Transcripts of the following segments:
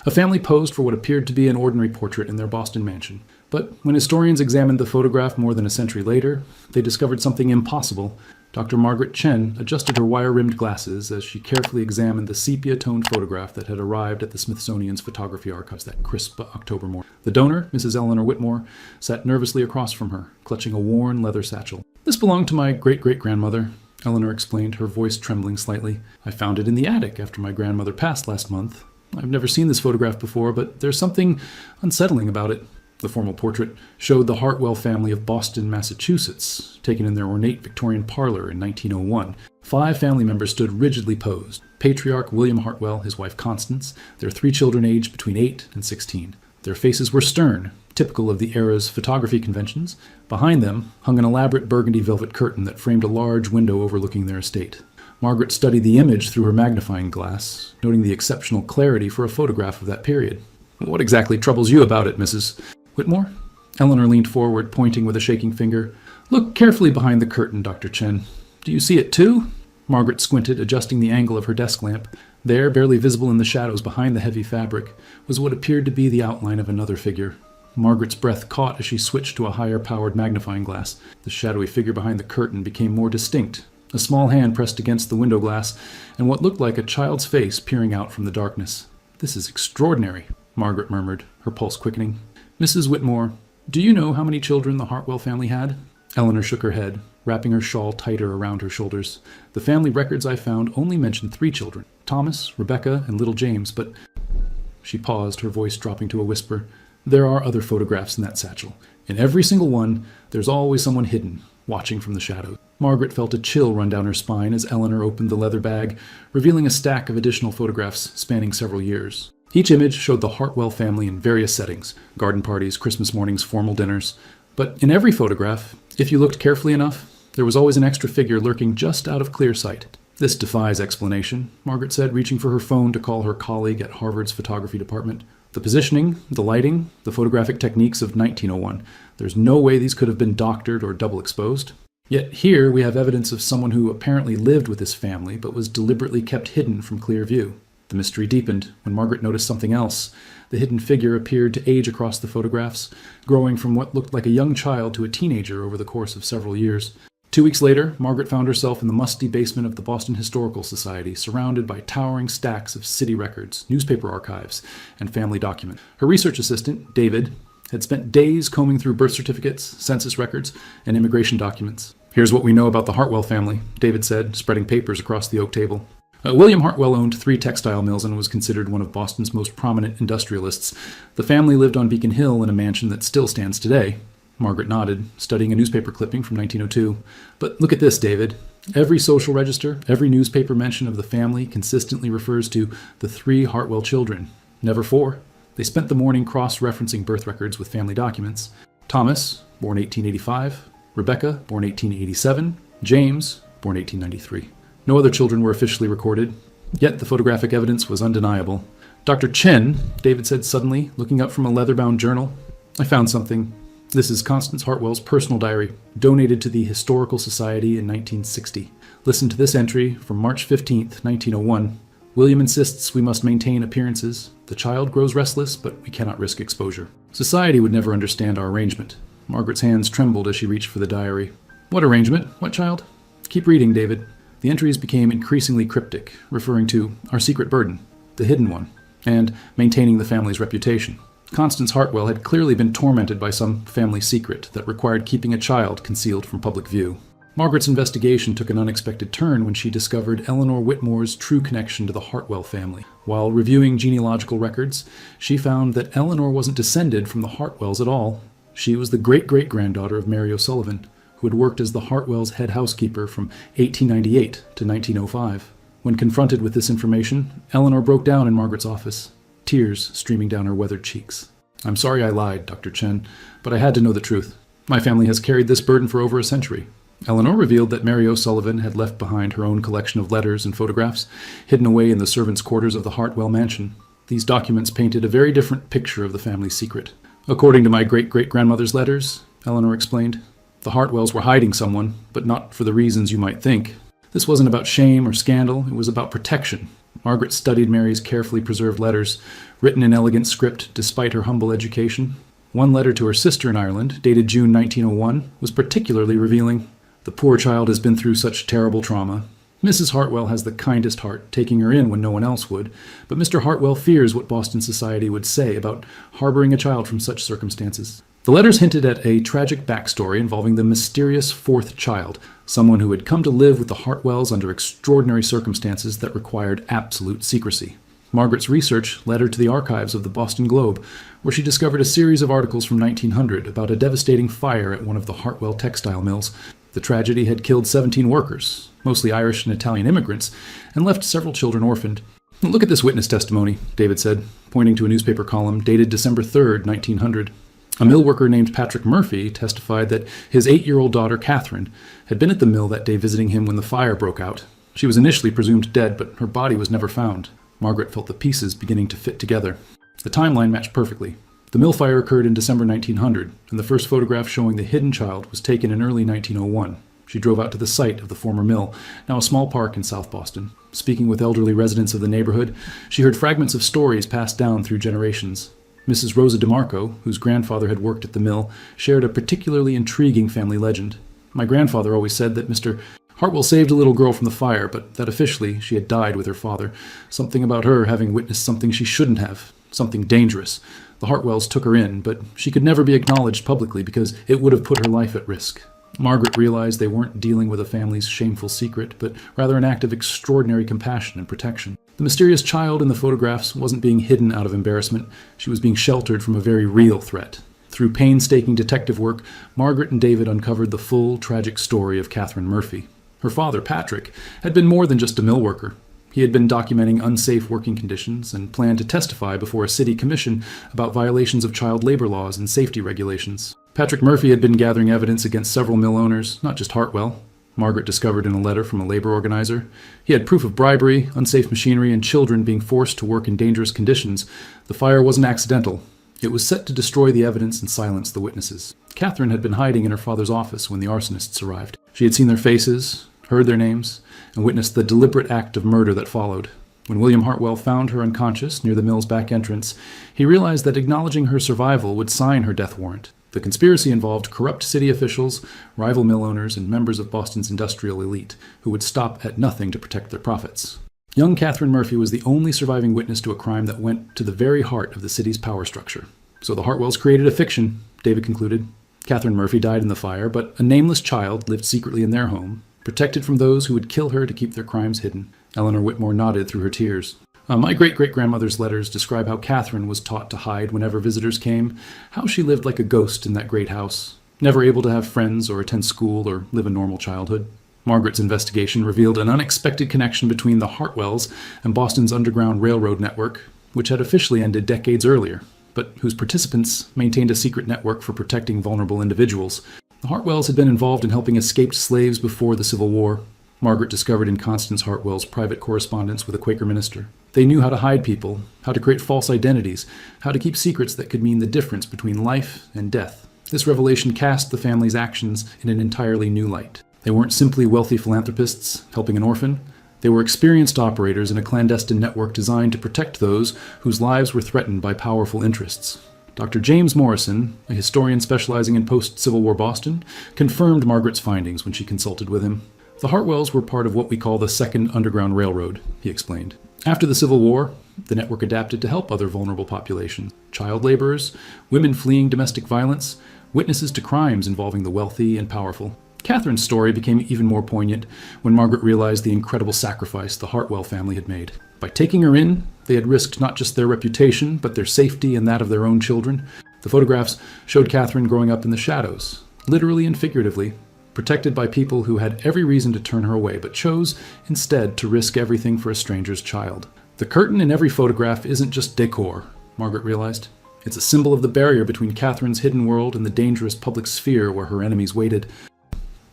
A family posed for what appeared to be an ordinary portrait in their Boston mansion. But when historians examined the photograph more than a century later, they discovered something impossible. Dr. Margaret Chen adjusted her wire-rimmed glasses as she carefully examined the sepia-toned photograph that had arrived at the Smithsonian's photography archives that crisp October morning. The donor, Mrs. Eleanor Whitmore, sat nervously across from her, clutching a worn leather satchel. "This belonged to my great-great-grandmother," Eleanor explained, her voice trembling slightly. "I found it in the attic after my grandmother passed last month. I've never seen this photograph before, but there's something unsettling about it." The formal portrait showed the Hartwell family of Boston, Massachusetts, taken in their ornate Victorian parlor in 1901. 5 family members stood rigidly posed. Patriarch William Hartwell, his wife Constance, their 3 children aged between 8 and 16. Their faces were stern, typical of the era's photography conventions. Behind them hung an elaborate burgundy velvet curtain that framed a large window overlooking their estate. Margaret studied the image through her magnifying glass, noting the exceptional clarity for a photograph of that period. "What exactly troubles you about it, Mrs. Whitmore?" Eleanor leaned forward, pointing with a shaking finger. "Look carefully behind the curtain, Dr. Chen. Do you see it too?" Margaret squinted, adjusting the angle of her desk lamp. There, barely visible in the shadows behind the heavy fabric, was what appeared to be the outline of another figure. Margaret's breath caught as she switched to a higher-powered magnifying glass. The shadowy figure behind the curtain became more distinct. A small hand pressed against the window glass, and what looked like a child's face peering out from the darkness. "This is extraordinary," Margaret murmured, her pulse quickening. "Mrs. Whitmore, do you know how many children the Hartwell family had?" Eleanor shook her head, wrapping her shawl tighter around her shoulders. "The family records I found only mention 3 children, Thomas, Rebecca, and little James, but—" She paused, her voice dropping to a whisper. "There are other photographs in that satchel. In every single one, there's always someone hidden, watching from the shadows." Margaret felt a chill run down her spine as Eleanor opened the leather bag, revealing a stack of additional photographs spanning several years. Each image showed the Hartwell family in various settings: garden parties, Christmas mornings, formal dinners. But in every photograph, if you looked carefully enough, there was always an extra figure lurking just out of clear sight. "This defies explanation," Margaret said, reaching for her phone to call her colleague at Harvard's photography department. "The positioning, the lighting, the photographic techniques of 1901. There's no way these could have been doctored or double exposed. Yet here we have evidence of someone who apparently lived with this family but was deliberately kept hidden from clear view." The mystery deepened when Margaret noticed something else. The hidden figure appeared to age across the photographs, growing from what looked like a young child to a teenager over the course of several years. 2 weeks later, Margaret found herself in the musty basement of the Boston Historical Society, surrounded by towering stacks of city records, newspaper archives, and family documents. Her research assistant, David, had spent days combing through birth certificates, census records, and immigration documents. "Here's what we know about the Hartwell family," David said, spreading papers across the oak table. William Hartwell owned 3 textile mills and was considered one of Boston's most prominent industrialists. The family lived on Beacon Hill in a mansion that still stands today. Margaret nodded, studying a newspaper clipping from 1902. "But look at this, David. Every social register, every newspaper mention of the family consistently refers to the 3 Hartwell children, never 4. They spent the morning cross-referencing birth records with family documents. Thomas, born 1885, Rebecca, born 1887, James, born 1893. No other children were officially recorded, yet the photographic evidence was undeniable. "Dr. Chen," David said suddenly, looking up from a leather-bound journal, "I found something. This is Constance Hartwell's personal diary, donated to the Historical Society in 1960. Listen to this entry from March 15th, 1901. William insists we must maintain appearances. The child grows restless, but we cannot risk exposure. Society would never understand our arrangement." Margaret's hands trembled as she reached for the diary. "What arrangement? What child?" "Keep reading, David." The entries became increasingly cryptic, referring to our secret burden, the hidden one, and maintaining the family's reputation. Constance Hartwell had clearly been tormented by some family secret that required keeping a child concealed from public view. Margaret's investigation took an unexpected turn when she discovered Eleanor Whitmore's true connection to the Hartwell family. While reviewing genealogical records, she found that Eleanor wasn't descended from the Hartwells at all. She was the great-great-granddaughter of Mary O'Sullivan, who had worked as the Hartwells' head housekeeper from 1898 to 1905. When confronted with this information, Eleanor broke down in Margaret's office, tears streaming down her weathered cheeks. "I'm sorry I lied, Dr. Chen, but I had to know the truth. My family has carried this burden for over a century." Eleanor revealed that Mary O'Sullivan had left behind her own collection of letters and photographs, hidden away in the servants' quarters of the Hartwell mansion. These documents painted a very different picture of the family's secret. "According to my great-great-grandmother's letters," Eleanor explained, "the Hartwells were hiding someone, but not for the reasons you might think. This wasn't about shame or scandal, it was about protection. Margaret studied Mary's carefully preserved letters, written in elegant script despite her humble education. One letter to her sister in Ireland, dated June 1901, was particularly revealing. "The poor child has been through such terrible trauma. Mrs. Hartwell has the kindest heart, taking her in when no one else would, but Mr. Hartwell fears what Boston society would say about harboring a child from such circumstances." The letters hinted at a tragic backstory involving the mysterious fourth child, someone who had come to live with the Hartwells under extraordinary circumstances that required absolute secrecy. Margaret's research led her to the archives of the Boston Globe, where she discovered a series of articles from 1900 about a devastating fire at one of the Hartwell textile mills. The tragedy had killed 17 workers, mostly Irish and Italian immigrants, and left several children orphaned. "Look at this witness testimony," David said, pointing to a newspaper column dated December 3rd, 1900. A mill worker named Patrick Murphy testified that his 8-year-old daughter, Catherine, had been at the mill that day visiting him when the fire broke out. She was initially presumed dead, but her body was never found. Margaret felt the pieces beginning to fit together. The timeline matched perfectly. The mill fire occurred in December 1900, and the first photograph showing the hidden child was taken in early 1901. She drove out to the site of the former mill, now a small park in South Boston. Speaking with elderly residents of the neighborhood, she heard fragments of stories passed down through generations. Mrs. Rosa DeMarco, whose grandfather had worked at the mill, shared a particularly intriguing family legend. "My grandfather always said that Mr. Hartwell saved a little girl from the fire, but that officially she had died with her father. Something about her having witnessed something she shouldn't have, something dangerous. The Hartwells took her in, but she could never be acknowledged publicly because it would have put her life at risk." Margaret realized they weren't dealing with a family's shameful secret, but rather an act of extraordinary compassion and protection. The mysterious child in the photographs wasn't being hidden out of embarrassment. She was being sheltered from a very real threat. Through painstaking detective work, Margaret and David uncovered the full, tragic story of Catherine Murphy. Her father, Patrick, had been more than just a mill worker. He had been documenting unsafe working conditions and planned to testify before a city commission about violations of child labor laws and safety regulations. Patrick Murphy had been gathering evidence against several mill owners, not just Hartwell. Margaret discovered in a letter from a labor organizer. He had proof of bribery, unsafe machinery, and children being forced to work in dangerous conditions. The fire wasn't accidental. It was set to destroy the evidence and silence the witnesses. Catherine had been hiding in her father's office when the arsonists arrived. She had seen their faces, heard their names, and witnessed the deliberate act of murder that followed. When William Hartwell found her unconscious near the mill's back entrance, he realized that acknowledging her survival would sign her death warrant. The conspiracy involved corrupt city officials, rival mill owners, and members of Boston's industrial elite, who would stop at nothing to protect their profits. Young Catherine Murphy was the only surviving witness to a crime that went to the very heart of the city's power structure. "So the Hartwells created a fiction," David concluded. "Catherine Murphy died in the fire, but a nameless child lived secretly in their home, protected from those who would kill her to keep their crimes hidden." Eleanor Whitmore nodded through her tears. My great-great-grandmother's letters describe how Catherine was taught to hide whenever visitors came, how she lived like a ghost in that great house, never able to have friends or attend school or live a normal childhood. Margaret's investigation revealed an unexpected connection between the Hartwells and Boston's Underground Railroad network, which had officially ended decades earlier, but whose participants maintained a secret network for protecting vulnerable individuals. The Hartwells had been involved in helping escaped slaves before the Civil War. Margaret discovered in Constance Hartwell's private correspondence with a Quaker minister. They knew how to hide people, how to create false identities, how to keep secrets that could mean the difference between life and death. This revelation cast the family's actions in an entirely new light. They weren't simply wealthy philanthropists helping an orphan. They were experienced operators in a clandestine network designed to protect those whose lives were threatened by powerful interests. Dr. James Morrison, a historian specializing in post-Civil War Boston, confirmed Margaret's findings when she consulted with him. "The Hartwells were part of what we call the Second Underground Railroad," he explained. After the Civil War, the network adapted to help other vulnerable populations: child laborers, women fleeing domestic violence, witnesses to crimes involving the wealthy and powerful. Catherine's story became even more poignant when Margaret realized the incredible sacrifice the Hartwell family had made. By taking her in, they had risked not just their reputation, but their safety and that of their own children. The photographs showed Catherine growing up in the shadows, literally and figuratively, protected by people who had every reason to turn her away, but chose instead to risk everything for a stranger's child. The curtain in every photograph isn't just decor, Margaret realized. It's a symbol of the barrier between Catherine's hidden world and the dangerous public sphere where her enemies waited.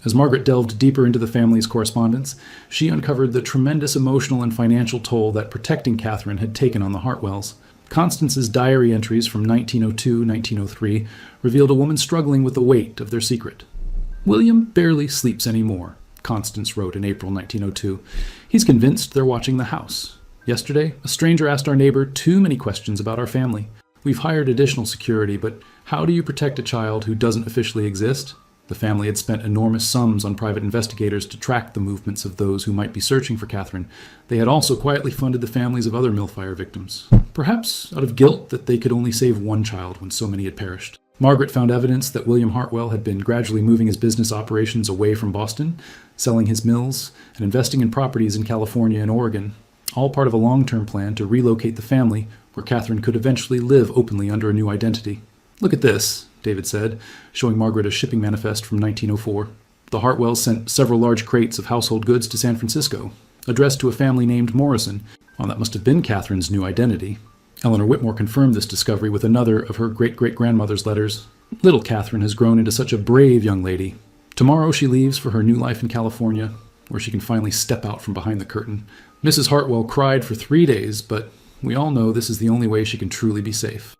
As Margaret delved deeper into the family's correspondence, she uncovered the tremendous emotional and financial toll that protecting Catherine had taken on the Hartwells. Constance's diary entries from 1902-1903 revealed a woman struggling with the weight of their secret. "William barely sleeps anymore," Constance wrote in April 1902. "He's convinced they're watching the house. Yesterday, a stranger asked our neighbor too many questions about our family. We've hired additional security, but how do you protect a child who doesn't officially exist? The family had spent enormous sums on private investigators to track the movements of those who might be searching for Catherine. They had also quietly funded the families of other mill fire victims, perhaps out of guilt that they could only save one child when so many had perished. Margaret found evidence that William Hartwell had been gradually moving his business operations away from Boston, selling his mills, and investing in properties in California and Oregon, all part of a long-term plan to relocate the family where Catherine could eventually live openly under a new identity. "Look at this," David said, showing Margaret a shipping manifest from 1904. The Hartwells sent several large crates of household goods to San Francisco, addressed to a family named Morrison. Well, that must have been Catherine's new identity. Eleanor Whitmore confirmed this discovery with another of her great-great-grandmother's letters. "Little Catherine has grown into such a brave young lady. Tomorrow she leaves for her new life in California, where she can finally step out from behind the curtain. Mrs. Hartwell cried for 3 days, but we all know this is the only way she can truly be safe."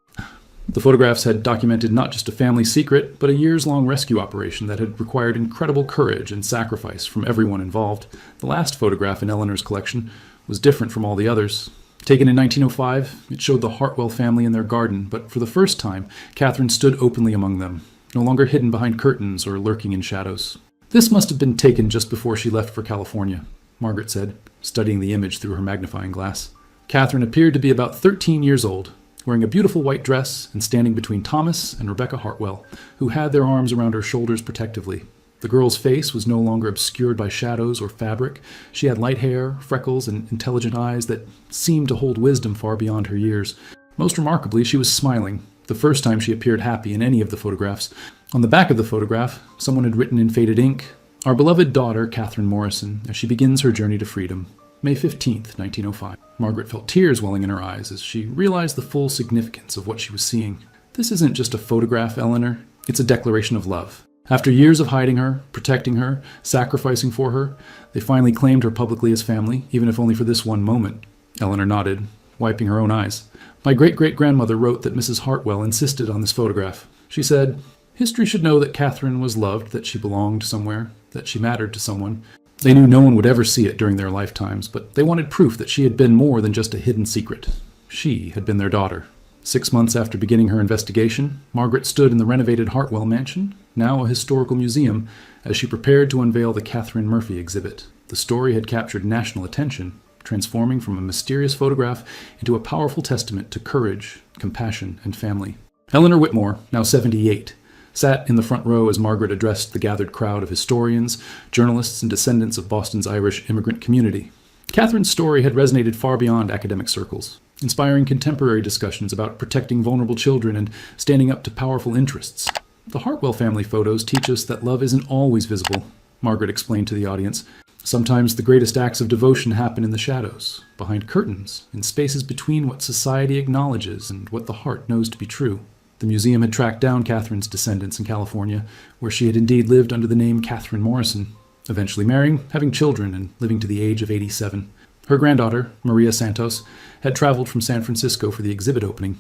The photographs had documented not just a family secret, but a years-long rescue operation that had required incredible courage and sacrifice from everyone involved. The last photograph in Eleanor's collection was different from all the others. Taken in 1905, it showed the Hartwell family in their garden, but for the first time, Catherine stood openly among them, no longer hidden behind curtains or lurking in shadows. "This must have been taken just before she left for California," Margaret said, studying the image through her magnifying glass. Catherine appeared to be about 13 years old, wearing a beautiful white dress and standing between Thomas and Rebecca Hartwell, who had their arms around her shoulders protectively. The girl's face was no longer obscured by shadows or fabric. She had light hair, freckles, and intelligent eyes that seemed to hold wisdom far beyond her years. Most remarkably, she was smiling, the first time she appeared happy in any of the photographs. On the back of the photograph, someone had written in faded ink, "Our beloved daughter, Catherine Morrison, as she begins her journey to freedom. May 15th, 1905. Margaret felt tears welling in her eyes as she realized the full significance of what she was seeing. "This isn't just a photograph, Eleanor. It's a declaration of love. After years of hiding her, protecting her, sacrificing for her, they finally claimed her publicly as family, even if only for this one moment." Eleanor nodded, wiping her own eyes. "My great-great-grandmother wrote that Mrs. Hartwell insisted on this photograph. She said, 'History should know that Catherine was loved, that she belonged somewhere, that she mattered to someone.' They knew no one would ever see it during their lifetimes, but they wanted proof that she had been more than just a hidden secret. She had been their daughter." 6 months after beginning her investigation, Margaret stood in the renovated Hartwell mansion, now a historical museum, as she prepared to unveil the Catherine Murphy exhibit. The story had captured national attention, transforming from a mysterious photograph into a powerful testament to courage, compassion, and family. Eleanor Whitmore, now 78, sat in the front row as Margaret addressed the gathered crowd of historians, journalists, and descendants of Boston's Irish immigrant community. Catherine's story had resonated far beyond academic circles, inspiring contemporary discussions about protecting vulnerable children and standing up to powerful interests. "The Hartwell family photos teach us that love isn't always visible," Margaret explained to the audience. "Sometimes the greatest acts of devotion happen in the shadows, behind curtains, in spaces between what society acknowledges and what the heart knows to be true." The museum had tracked down Catherine's descendants in California, where she had indeed lived under the name Catherine Morrison, eventually marrying, having children, and living to the age of 87. Her granddaughter, Maria Santos, had traveled from San Francisco for the exhibit opening.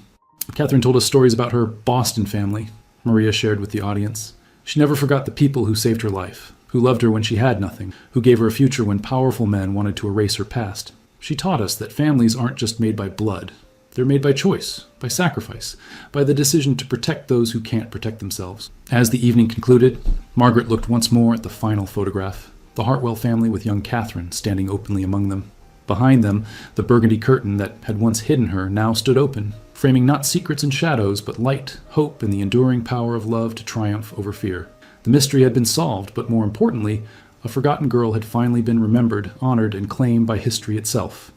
Catherine told us stories about her Boston family, Maria shared with the audience. She never forgot the people who saved her life, who loved her when she had nothing, who gave her a future when powerful men wanted to erase her past. She taught us that families aren't just made by blood. They're made by choice, by sacrifice, by the decision to protect those who can't protect themselves. As the evening concluded, Margaret looked once more at the final photograph, the Hartwell family with young Catherine standing openly among them. Behind them, the burgundy curtain that had once hidden her now stood open, framing not secrets and shadows, but light, hope, and the enduring power of love to triumph over fear. The mystery had been solved, but more importantly, a forgotten girl had finally been remembered, honored, and claimed by history itself.